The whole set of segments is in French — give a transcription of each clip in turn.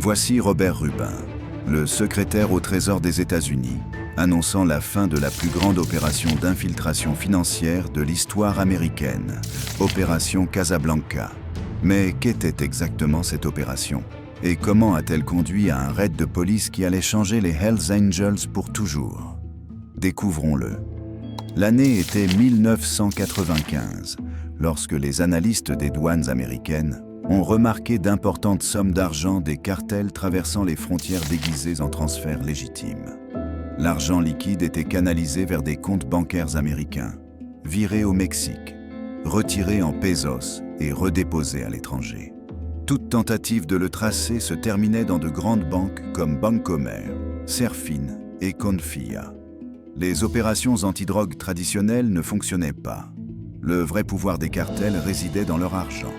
Voici Robert Rubin, le secrétaire au Trésor des États-Unis, annonçant la fin de la plus grande opération d'infiltration financière de l'histoire américaine, Opération Casablanca. Mais qu'était exactement cette opération? Et comment a-t-elle conduit à un raid de police qui allait changer les Hells Angels pour toujours? Découvrons-le. L'année était 1995, lorsque les analystes des douanes américaines ont remarqué d'importantes sommes d'argent des cartels traversant les frontières déguisées en transferts légitimes. L'argent liquide était canalisé vers des comptes bancaires américains, viré au Mexique, retiré en pesos et redéposé à l'étranger. Toute tentative de le tracer se terminait dans de grandes banques comme Bancomer, Serfin et Confia. Les opérations antidrogue traditionnelles ne fonctionnaient pas. Le vrai pouvoir des cartels résidait dans leur argent.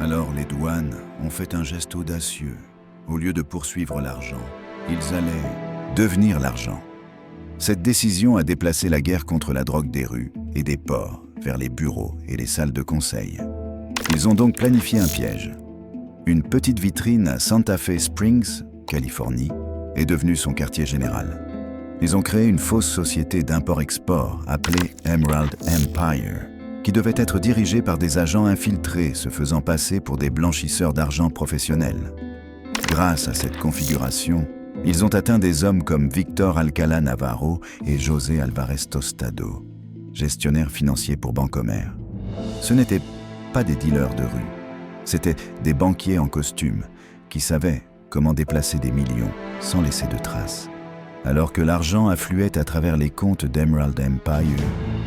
Alors les douanes ont fait un geste audacieux. Au lieu de poursuivre l'argent, ils allaient devenir l'argent. Cette décision a déplacé la guerre contre la drogue des rues et des ports vers les bureaux et les salles de conseil. Ils ont donc planifié un piège. Une petite vitrine à Santa Fe Springs, Californie, est devenue son quartier général. Ils ont créé une fausse société d'import-export appelée Emerald Empire, qui devait être dirigée par des agents infiltrés se faisant passer pour des blanchisseurs d'argent professionnels. Grâce à cette configuration, ils ont atteint des hommes comme Victor Alcala Navarro et José Alvarez Tostado, gestionnaires financiers pour Bancomer. Ce n'étaient pas des dealers de rue, c'étaient des banquiers en costume qui savaient comment déplacer des millions sans laisser de traces. Alors que l'argent affluait à travers les comptes d'Emerald Empire,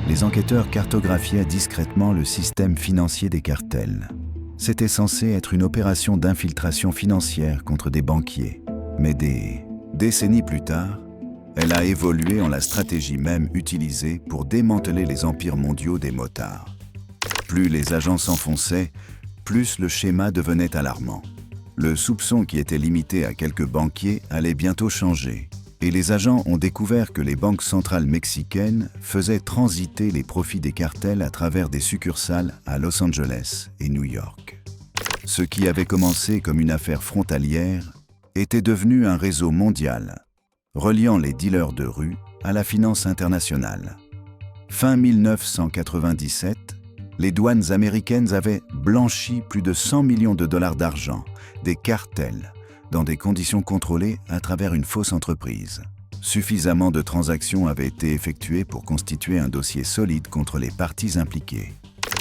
les enquêteurs cartographiaient discrètement le système financier des cartels. C'était censé être une opération d'infiltration financière contre des banquiers. Mais des décennies plus tard, elle a évolué en la stratégie même utilisée pour démanteler les empires mondiaux des motards. Plus les agents s'enfonçaient, plus le schéma devenait alarmant. Le soupçon qui était limité à quelques banquiers allait bientôt changer. Et les agents ont découvert que les banques centrales mexicaines faisaient transiter les profits des cartels à travers des succursales à Los Angeles et New York. Ce qui avait commencé comme une affaire frontalière était devenu un réseau mondial, reliant les dealers de rue à la finance internationale. Fin 1997, les douanes américaines avaient blanchi plus de 100 millions de dollars d'argent des cartels dans des conditions contrôlées à travers une fausse entreprise. Suffisamment de transactions avaient été effectuées pour constituer un dossier solide contre les parties impliquées.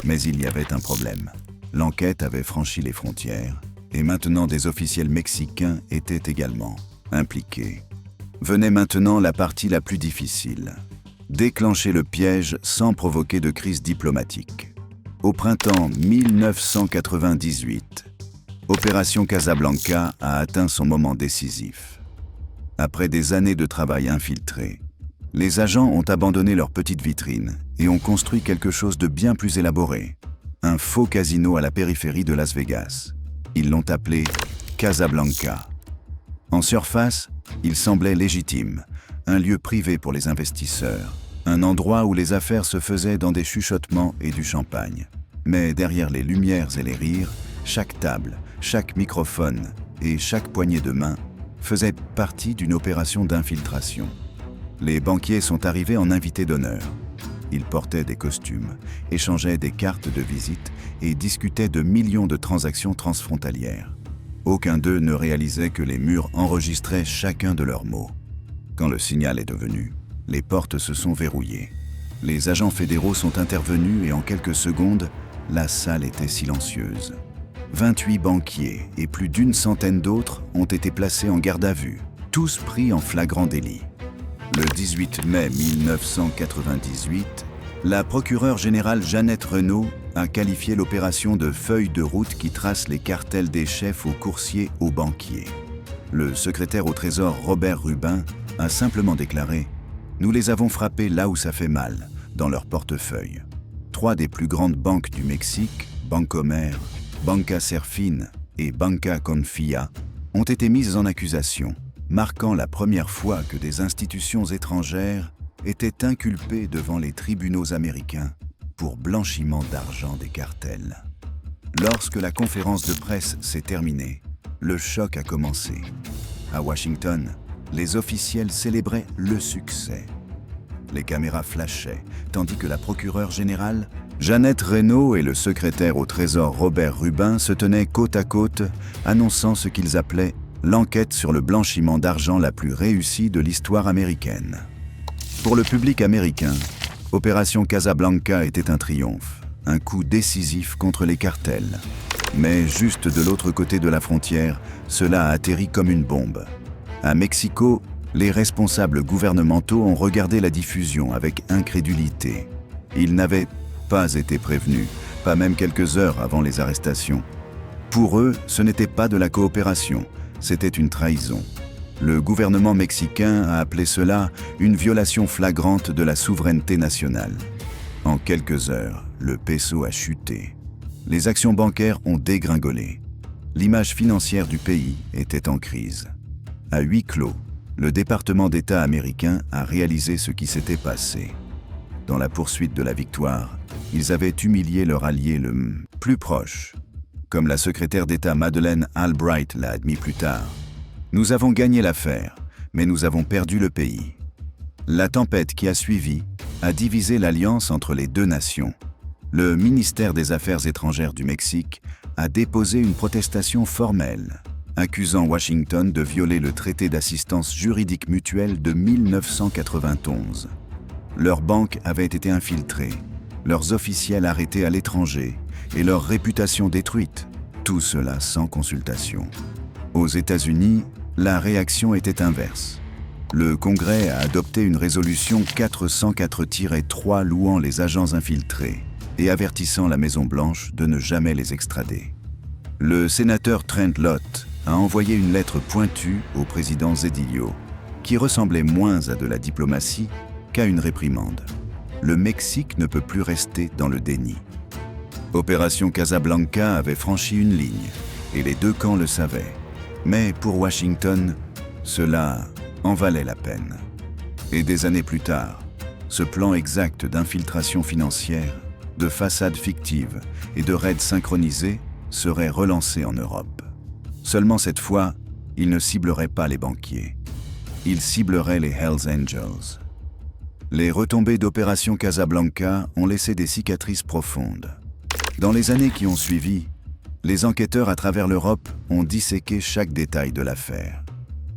Mais il y avait un problème. L'enquête avait franchi les frontières et maintenant des officiels mexicains étaient également impliqués. Venait maintenant la partie la plus difficile. Déclencher le piège sans provoquer de crise diplomatique. Au printemps 1998, Opération Casablanca a atteint son moment décisif. Après des années de travail infiltré, les agents ont abandonné leur petite vitrine et ont construit quelque chose de bien plus élaboré, un faux casino à la périphérie de Las Vegas. Ils l'ont appelé Casablanca. En surface, il semblait légitime, un lieu privé pour les investisseurs, un endroit où les affaires se faisaient dans des chuchotements et du champagne. Mais derrière les lumières et les rires, chaque table, chaque microphone et chaque poignée de main faisaient partie d'une opération d'infiltration. Les banquiers sont arrivés en invités d'honneur. Ils portaient des costumes, échangeaient des cartes de visite et discutaient de millions de transactions transfrontalières. Aucun d'eux ne réalisait que les murs enregistraient chacun de leurs mots. Quand le signal est devenu, les portes se sont verrouillées. Les agents fédéraux sont intervenus et en quelques secondes, la salle était silencieuse. 28 banquiers et plus d'une centaine d'autres ont été placés en garde à vue, tous pris en flagrant délit. Le 18 mai 1998, la procureure générale Jeannette Renaud a qualifié l'opération de feuille de route qui trace les cartels des chefs aux coursiers aux banquiers. Le secrétaire au Trésor Robert Rubin a simplement déclaré « Nous les avons frappés là où ça fait mal, dans leur portefeuille. 3 des plus grandes banques du Mexique, Bancomer, Banca Serfin et Banca Confia, ont été mises en accusation, marquant la première fois que des institutions étrangères étaient inculpées devant les tribunaux américains pour blanchiment d'argent des cartels. Lorsque la conférence de presse s'est terminée, le choc a commencé. À Washington, les officiels célébraient le succès. Les caméras flashaient, tandis que la procureure générale, Jeannette Reynaud, et le secrétaire au Trésor Robert Rubin se tenaient côte à côte, annonçant ce qu'ils appelaient l'enquête sur le blanchiment d'argent la plus réussie de l'histoire américaine. Pour le public américain, Opération Casablanca était un triomphe, un coup décisif contre les cartels. Mais juste de l'autre côté de la frontière, cela a atterri comme une bombe. À Mexico, les responsables gouvernementaux ont regardé la diffusion avec incrédulité. Ils n'avaient pas été prévenus, pas même quelques heures avant les arrestations. Pour eux, ce n'était pas de la coopération, c'était une trahison. Le gouvernement mexicain a appelé cela une violation flagrante de la souveraineté nationale. En quelques heures, le peso a chuté. Les actions bancaires ont dégringolé. L'image financière du pays était en crise. À huis clos, le département d'État américain a réalisé ce qui s'était passé. Dans la poursuite de la victoire, ils avaient humilié leur allié le plus proche. Comme la secrétaire d'État Madeleine Albright l'a admis plus tard, « Nous avons gagné l'affaire, mais nous avons perdu le pays. » La tempête qui a suivi a divisé l'alliance entre les deux nations. Le ministère des Affaires étrangères du Mexique a déposé une protestation formelle, accusant Washington de violer le traité d'assistance juridique mutuelle de 1991. Leurs banques avaient été infiltrées, leurs officiels arrêtés à l'étranger et leur réputation détruite, tout cela sans consultation. Aux États-Unis, la réaction était inverse. Le Congrès a adopté une résolution 404-3 louant les agents infiltrés et avertissant la Maison-Blanche de ne jamais les extrader. Le sénateur Trent Lott a envoyé une lettre pointue au président Zedillo, qui ressemblait moins à de la diplomatie qu'à une réprimande. Le Mexique ne peut plus rester dans le déni. Opération Casablanca avait franchi une ligne, et les deux camps le savaient. Mais pour Washington, cela en valait la peine. Et des années plus tard, ce plan exact d'infiltration financière, de façades fictives et de raids synchronisés serait relancé en Europe. Seulement cette fois, il ne ciblerait pas les banquiers. Il ciblerait les Hells Angels. Les retombées d'Opération Casablanca ont laissé des cicatrices profondes. Dans les années qui ont suivi, les enquêteurs à travers l'Europe ont disséqué chaque détail de l'affaire.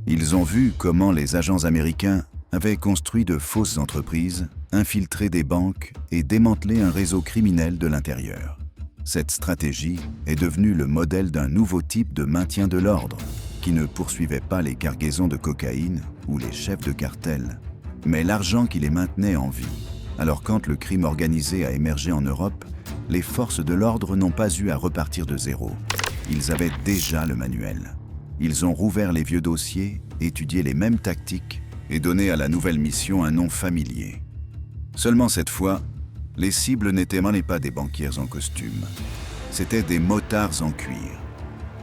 Ils ont vu comment les agents américains avaient construit de fausses entreprises, infiltré des banques et démantelé un réseau criminel de l'intérieur. Cette stratégie est devenue le modèle d'un nouveau type de maintien de l'ordre, qui ne poursuivait pas les cargaisons de cocaïne ou les chefs de cartel, mais l'argent qui les maintenait en vie. Alors quand le crime organisé a émergé en Europe, les forces de l'ordre n'ont pas eu à repartir de zéro. Ils avaient déjà le manuel. Ils ont rouvert les vieux dossiers, étudié les mêmes tactiques et donné à la nouvelle mission un nom familier. Seulement cette fois, les cibles n'étaient pas des banquiers en costume. C'étaient des motards en cuir.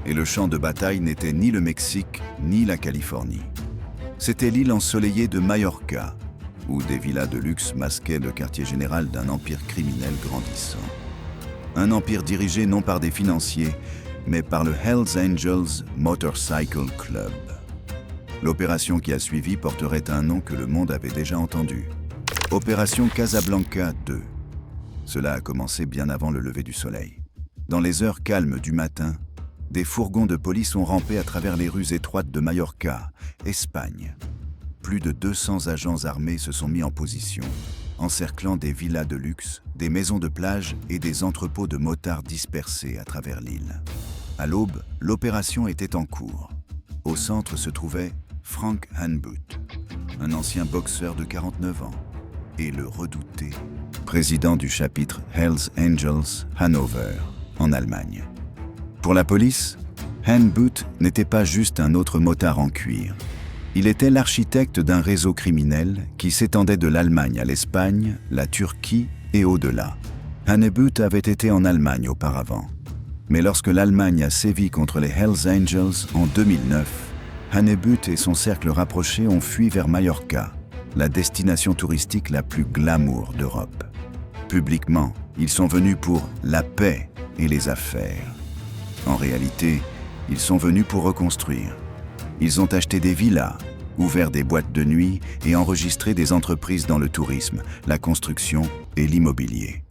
Et le champ de bataille n'était ni le Mexique, ni la Californie. C'était l'île ensoleillée de Majorca, où des villas de luxe masquaient le quartier général d'un empire criminel grandissant. Un empire dirigé non par des financiers, mais par le Hells Angels Motorcycle Club. L'opération qui a suivi porterait un nom que le monde avait déjà entendu. Opération Casablanca 2. Cela a commencé bien avant le lever du soleil. Dans les heures calmes du matin, des fourgons de police ont rampé à travers les rues étroites de Majorca, Espagne. Plus de 200 agents armés se sont mis en position, encerclant des villas de luxe, des maisons de plage et des entrepôts de motards dispersés à travers l'île. À l'aube, l'opération était en cours. Au centre se trouvait Frank Hanbuth, un ancien boxeur de 49 ans, et le redouté président du chapitre Hells Angels Hanover, en Allemagne. Pour la police, Hanbuth n'était pas juste un autre motard en cuir. Il était l'architecte d'un réseau criminel qui s'étendait de l'Allemagne à l'Espagne, la Turquie et au-delà. Hanbuth avait été en Allemagne auparavant. Mais lorsque l'Allemagne a sévi contre les Hells Angels en 2009, Hanbuth et son cercle rapproché ont fui vers Majorca, la destination touristique la plus glamour d'Europe. Publiquement, ils sont venus pour la paix et les affaires. En réalité, Ils sont venus pour reconstruire. Ils ont acheté des villas, ouvert des boîtes de nuit et enregistré des entreprises dans le tourisme, la construction et l'immobilier.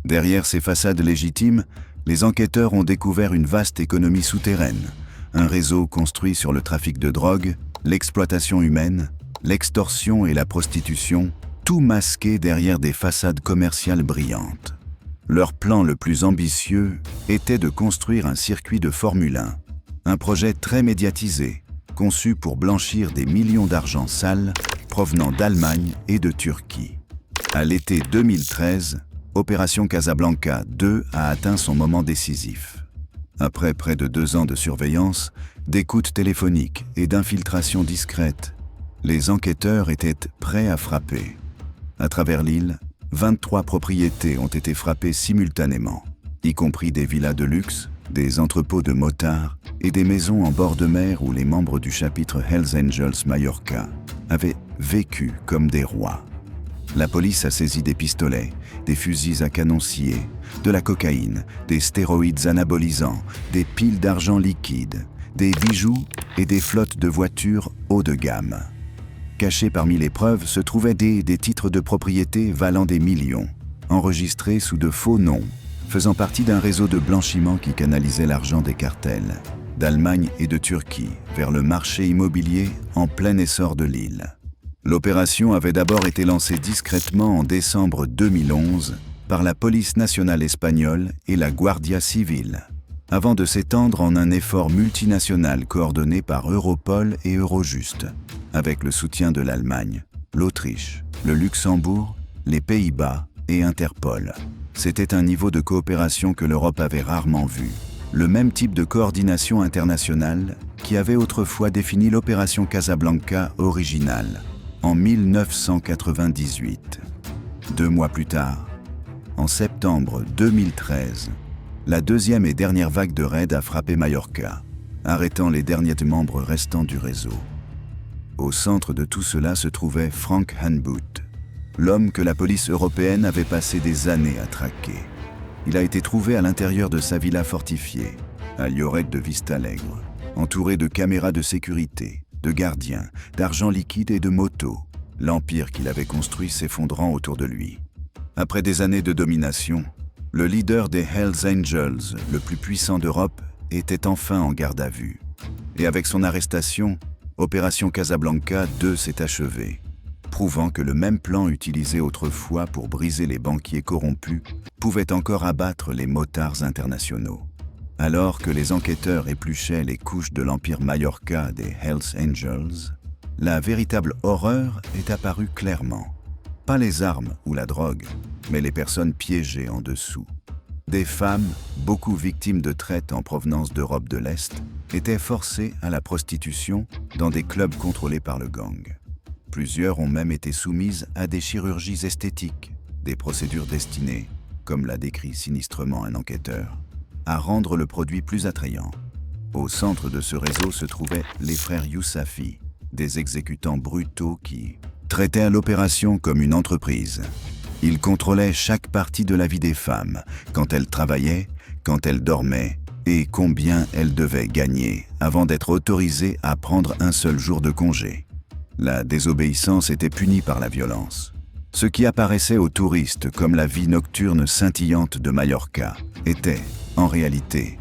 Derrière ces façades légitimes, les enquêteurs ont découvert une vaste économie souterraine, un réseau construit sur le trafic de drogue, l'exploitation humaine, l'extorsion et la prostitution, tout masqué derrière des façades commerciales brillantes. Leur plan le plus ambitieux était de construire un circuit de Formule 1, un projet très médiatisé, conçu pour blanchir des millions d'argent sale provenant d'Allemagne et de Turquie. À l'été 2013, Opération Casablanca 2 a atteint son moment décisif. Après près de 2 ans de surveillance, d'écoute téléphonique et d'infiltration discrète, les enquêteurs étaient prêts à frapper. À travers l'île, 23 propriétés ont été frappées simultanément, y compris des villas de luxe, des entrepôts de motards et des maisons en bord de mer où les membres du chapitre Hells Angels Mallorca avaient vécu comme des rois. La police a saisi des pistolets, des fusils à canon scié, de la cocaïne, des stéroïdes anabolisants, des piles d'argent liquide, des bijoux et des flottes de voitures haut de gamme. Cachés parmi les preuves se trouvaient des titres de propriété valant des millions, enregistrés sous de faux noms, faisant partie d'un réseau de blanchiment qui canalisait l'argent des cartels, d'Allemagne et de Turquie, vers le marché immobilier en plein essor de l'île. L'opération avait d'abord été lancée discrètement en décembre 2011 par la police nationale espagnole et la Guardia Civil, avant de s'étendre en un effort multinational coordonné par Europol et Eurojust, avec le soutien de l'Allemagne, l'Autriche, le Luxembourg, les Pays-Bas et Interpol. C'était un niveau de coopération que l'Europe avait rarement vu, le même type de coordination internationale qui avait autrefois défini l'opération Casablanca originale, en 1998. 2 mois plus tard, en septembre 2013, la deuxième et dernière vague de raids a frappé Mallorca, arrêtant les derniers membres restants du réseau. Au centre de tout cela se trouvait Frank Hanbuth, l'homme que la police européenne avait passé des années à traquer. Il a été trouvé à l'intérieur de sa villa fortifiée, à Lloret de Vistalegre, entouré de caméras de sécurité, de gardiens, d'argent liquide et de motos, l'empire qu'il avait construit s'effondrant autour de lui. Après des années de domination, le leader des Hells Angels, le plus puissant d'Europe, était enfin en garde à vue. Et avec son arrestation, Opération Casablanca 2 s'est achevée, prouvant que le même plan utilisé autrefois pour briser les banquiers corrompus pouvait encore abattre les motards internationaux. Alors que les enquêteurs épluchaient les couches de l'empire Mallorca des Hells Angels, la véritable horreur est apparue clairement. Pas les armes ou la drogue, mais les personnes piégées en dessous. Des femmes, beaucoup victimes de traite en provenance d'Europe de l'Est, étaient forcées à la prostitution dans des clubs contrôlés par le gang. Plusieurs ont même été soumises à des chirurgies esthétiques, des procédures destinées, comme l'a décrit sinistrement un enquêteur, à rendre le produit plus attrayant. Au centre de ce réseau se trouvaient les frères Youssafi, des exécutants brutaux qui traitaient l'opération comme une entreprise. Ils contrôlaient chaque partie de la vie des femmes, quand elles travaillaient, quand elles dormaient, et combien elles devaient gagner avant d'être autorisées à prendre un seul jour de congé. La désobéissance était punie par la violence. Ce qui apparaissait aux touristes comme la vie nocturne scintillante de Mallorca était, en réalité,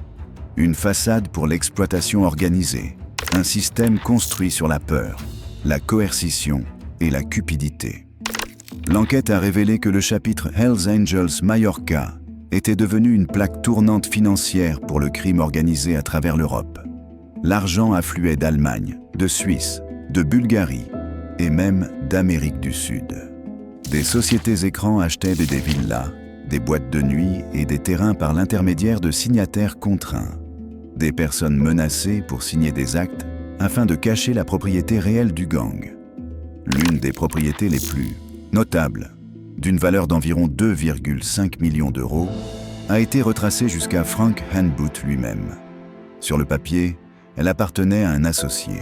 une façade pour l'exploitation organisée, un système construit sur la peur, la coercition et la cupidité. L'enquête a révélé que le chapitre Hells Angels Mallorca était devenu une plaque tournante financière pour le crime organisé à travers l'Europe. L'argent affluait d'Allemagne, de Suisse, de Bulgarie et même d'Amérique du Sud. Des sociétés écrans achetaient des villas, des boîtes de nuit et des terrains par l'intermédiaire de signataires contraints. Des personnes menacées pour signer des actes afin de cacher la propriété réelle du gang. L'une des propriétés les plus notables, d'une valeur d'environ 2,5 millions d'euros, a été retracée jusqu'à Frank Hanbuth lui-même. Sur le papier, elle appartenait à un associé.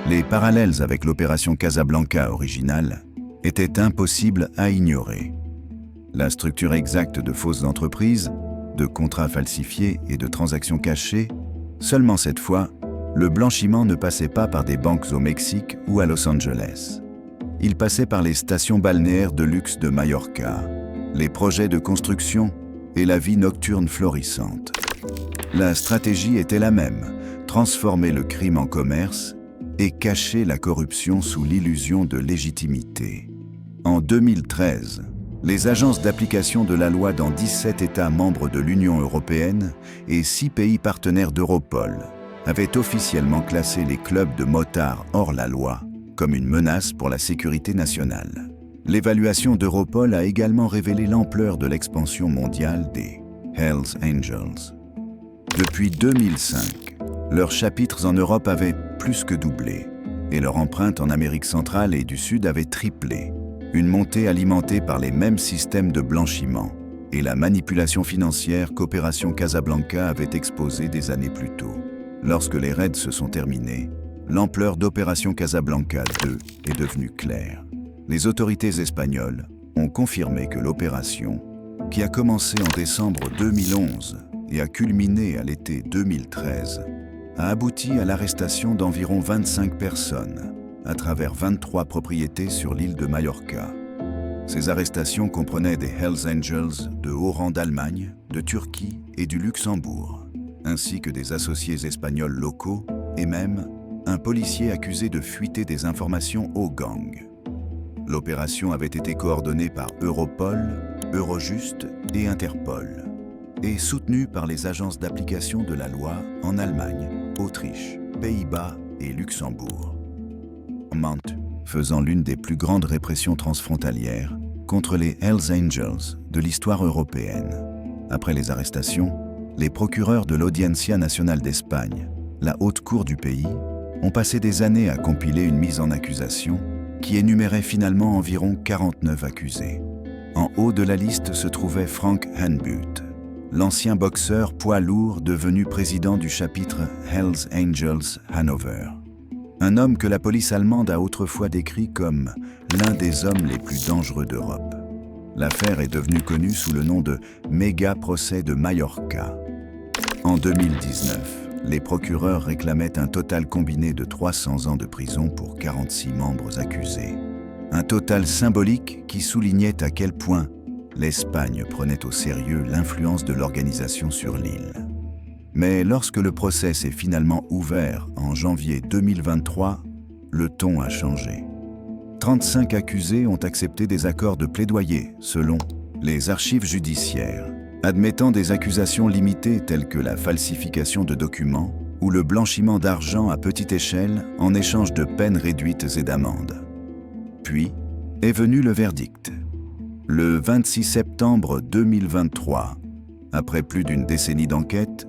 Les parallèles avec l'opération Casablanca originale étaient impossibles à ignorer. La structure exacte de fausses entreprises, de contrats falsifiés et de transactions cachées Seulement cette fois, le blanchiment ne passait pas par des banques au Mexique ou à Los Angeles. Il passait par les stations balnéaires de luxe de Majorca, les projets de construction et la vie nocturne florissante. La stratégie était la même, transformer le crime en commerce et cacher la corruption sous l'illusion de légitimité. En 2013, les agences d'application de la loi dans 17 États membres de l'Union européenne et 6 pays partenaires d'Europol avaient officiellement classé les clubs de motards hors la loi comme une menace pour la sécurité nationale. L'évaluation d'Europol a également révélé l'ampleur de l'expansion mondiale des Hells Angels. Depuis 2005, leurs chapitres en Europe avaient plus que doublé et leur empreinte en Amérique centrale et du Sud avait triplé. Une montée alimentée par les mêmes systèmes de blanchiment et la manipulation financière qu'Opération Casablanca avait exposée des années plus tôt. Lorsque les raids se sont terminés, l'ampleur d'Opération Casablanca 2 est devenue claire. Les autorités espagnoles ont confirmé que l'opération, qui a commencé en décembre 2011 et a culminé à l'été 2013, a abouti à l'arrestation d'environ 25 personnes à travers 23 propriétés sur l'île de Majorca. Ces arrestations comprenaient des Hells Angels de haut rang d'Allemagne, de Turquie et du Luxembourg, ainsi que des associés espagnols locaux et même un policier accusé de fuiter des informations au gang. L'opération avait été coordonnée par Europol, Eurojust et Interpol, et soutenue par les agences d'application de la loi en Allemagne, Autriche, Pays-Bas et Luxembourg. Faisant l'une des plus grandes répressions transfrontalières contre les Hells Angels de l'histoire européenne. Après les arrestations, les procureurs de l'Audiencia Nacional d'Espagne, la haute cour du pays, ont passé des années à compiler une mise en accusation qui énumérait finalement environ 49 accusés. En haut de la liste se trouvait Frank Hanbuth, l'ancien boxeur poids lourd devenu président du chapitre Hells Angels Hanover. Un homme que la police allemande a autrefois décrit comme l'un des hommes les plus dangereux d'Europe. L'affaire est devenue connue sous le nom de méga procès de Majorca. En 2019, les procureurs réclamaient un total combiné de 300 ans de prison pour 46 membres accusés. Un total symbolique qui soulignait à quel point l'Espagne prenait au sérieux l'influence de l'organisation sur l'île. Mais lorsque le procès s'est finalement ouvert en janvier 2023, le ton a changé. 35 accusés ont accepté des accords de plaidoyer, selon les archives judiciaires, admettant des accusations limitées telles que la falsification de documents ou le blanchiment d'argent à petite échelle en échange de peines réduites et d'amendes. Puis est venu le verdict. Le 26 septembre 2023, après plus d'une décennie d'enquête,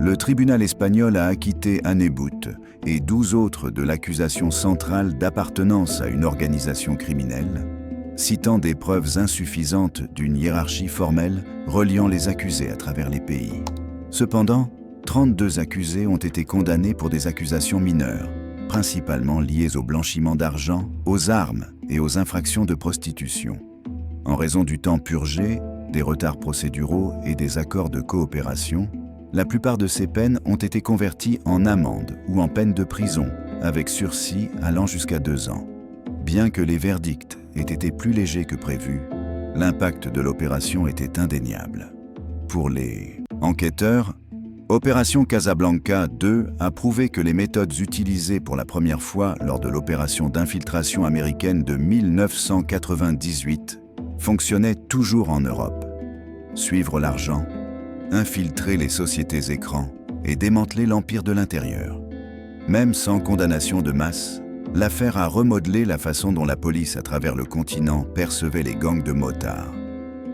le tribunal espagnol a acquitté Hanbuth et 12 autres de l'accusation centrale d'appartenance à une organisation criminelle, citant des preuves insuffisantes d'une hiérarchie formelle reliant les accusés à travers les pays. Cependant, 32 accusés ont été condamnés pour des accusations mineures, principalement liées au blanchiment d'argent, aux armes et aux infractions de prostitution. En raison du temps purgé, des retards procéduraux et des accords de coopération, la plupart de ces peines ont été converties en amendes ou en peines de prison, avec sursis allant jusqu'à 2 ans. Bien que les verdicts aient été plus légers que prévu, l'impact de l'opération était indéniable. Pour les enquêteurs, Opération Casablanca 2 a prouvé que les méthodes utilisées pour la première fois lors de l'opération d'infiltration américaine de 1998 fonctionnaient toujours en Europe. Suivre l'argent, infiltrer les sociétés écrans et démanteler l'empire de l'intérieur. Même sans condamnation de masse, l'affaire a remodelé la façon dont la police à travers le continent percevait les gangs de motards.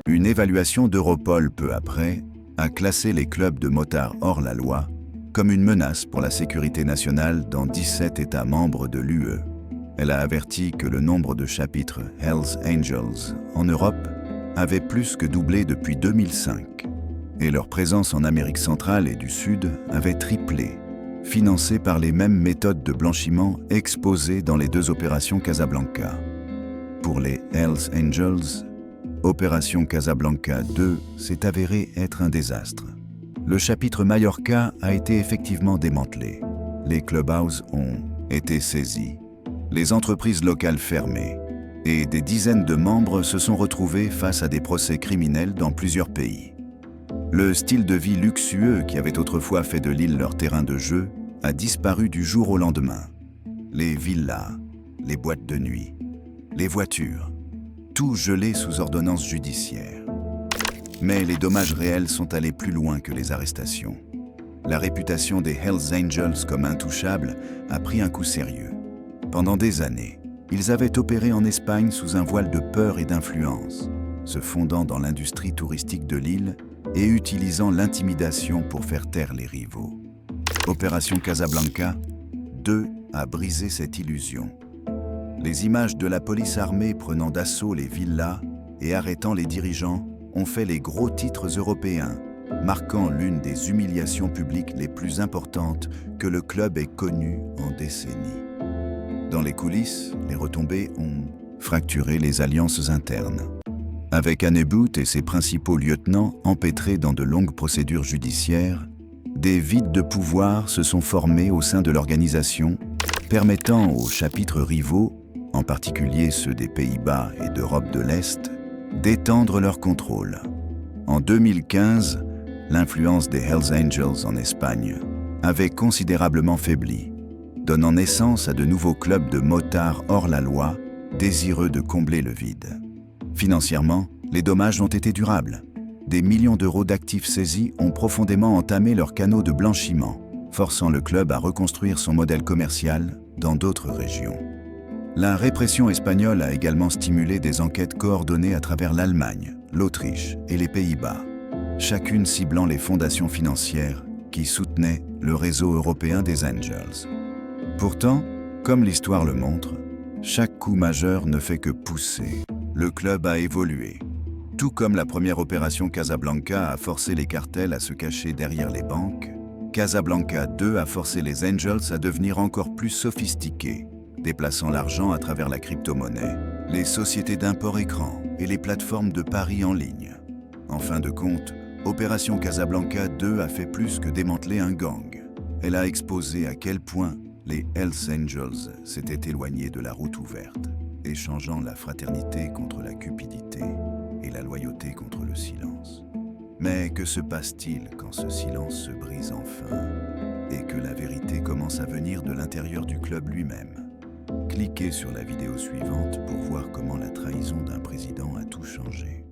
Une évaluation d'Europol peu après a classé les clubs de motards hors la loi comme une menace pour la sécurité nationale dans 17 États membres de l'UE. Elle a averti que le nombre de chapitres Hells Angels en Europe avait plus que doublé depuis 2005. Et leur présence en Amérique centrale et du Sud avait triplé, financée par les mêmes méthodes de blanchiment exposées dans les 2 opérations Casablanca. Pour les Hells Angels, Opération Casablanca 2 s'est avérée être un désastre. Le chapitre Mallorca a été effectivement démantelé. Les clubhouses ont été saisis, les entreprises locales fermées, et des dizaines de membres se sont retrouvés face à des procès criminels dans plusieurs pays. Le style de vie luxueux qui avait autrefois fait de l'île leur terrain de jeu a disparu du jour au lendemain. Les villas, les boîtes de nuit, les voitures, tout gelé sous ordonnance judiciaire. Mais les dommages réels sont allés plus loin que les arrestations. La réputation des Hells Angels comme intouchables a pris un coup sérieux. Pendant des années, ils avaient opéré en Espagne sous un voile de peur et d'influence, se fondant dans l'industrie touristique de l'île et utilisant l'intimidation pour faire taire les rivaux. Opération Casablanca 2 a brisé cette illusion. Les images de la police armée prenant d'assaut les villas et arrêtant les dirigeants ont fait les gros titres européens, marquant l'une des humiliations publiques les plus importantes que le club ait connues en décennies. Dans les coulisses, les retombées ont fracturé les alliances internes. Avec Anneboot et ses principaux lieutenants empêtrés dans de longues procédures judiciaires, des vides de pouvoir se sont formés au sein de l'organisation, permettant aux chapitres rivaux, en particulier ceux des Pays-Bas et d'Europe de l'Est, d'étendre leur contrôle. En 2015, l'influence des Hells Angels en Espagne avait considérablement faibli, donnant naissance à de nouveaux clubs de motards hors la loi, désireux de combler le vide. Financièrement, les dommages ont été durables. Des millions d'euros d'actifs saisis ont profondément entamé leurs canaux de blanchiment, forçant le club à reconstruire son modèle commercial dans d'autres régions. La répression espagnole a également stimulé des enquêtes coordonnées à travers l'Allemagne, l'Autriche et les Pays-Bas, chacune ciblant les fondations financières qui soutenaient le réseau européen des Angels. Pourtant, comme l'histoire le montre, chaque coup majeur ne fait que pousser. Le club a évolué. Tout comme la première opération Casablanca a forcé les cartels à se cacher derrière les banques, Casablanca 2 a forcé les Angels à devenir encore plus sophistiqués, déplaçant l'argent à travers la crypto-monnaie, les sociétés d'import-écran et les plateformes de paris en ligne. En fin de compte, Opération Casablanca 2 a fait plus que démanteler un gang. Elle a exposé à quel point les Hells Angels s'étaient éloignés de la route ouverte, échangeant la fraternité contre la cupidité et la loyauté contre le silence. Mais que se passe-t-il quand ce silence se brise enfin et que la vérité commence à venir de l'intérieur du club lui-même? Cliquez sur la vidéo suivante pour voir comment la trahison d'un président a tout changé.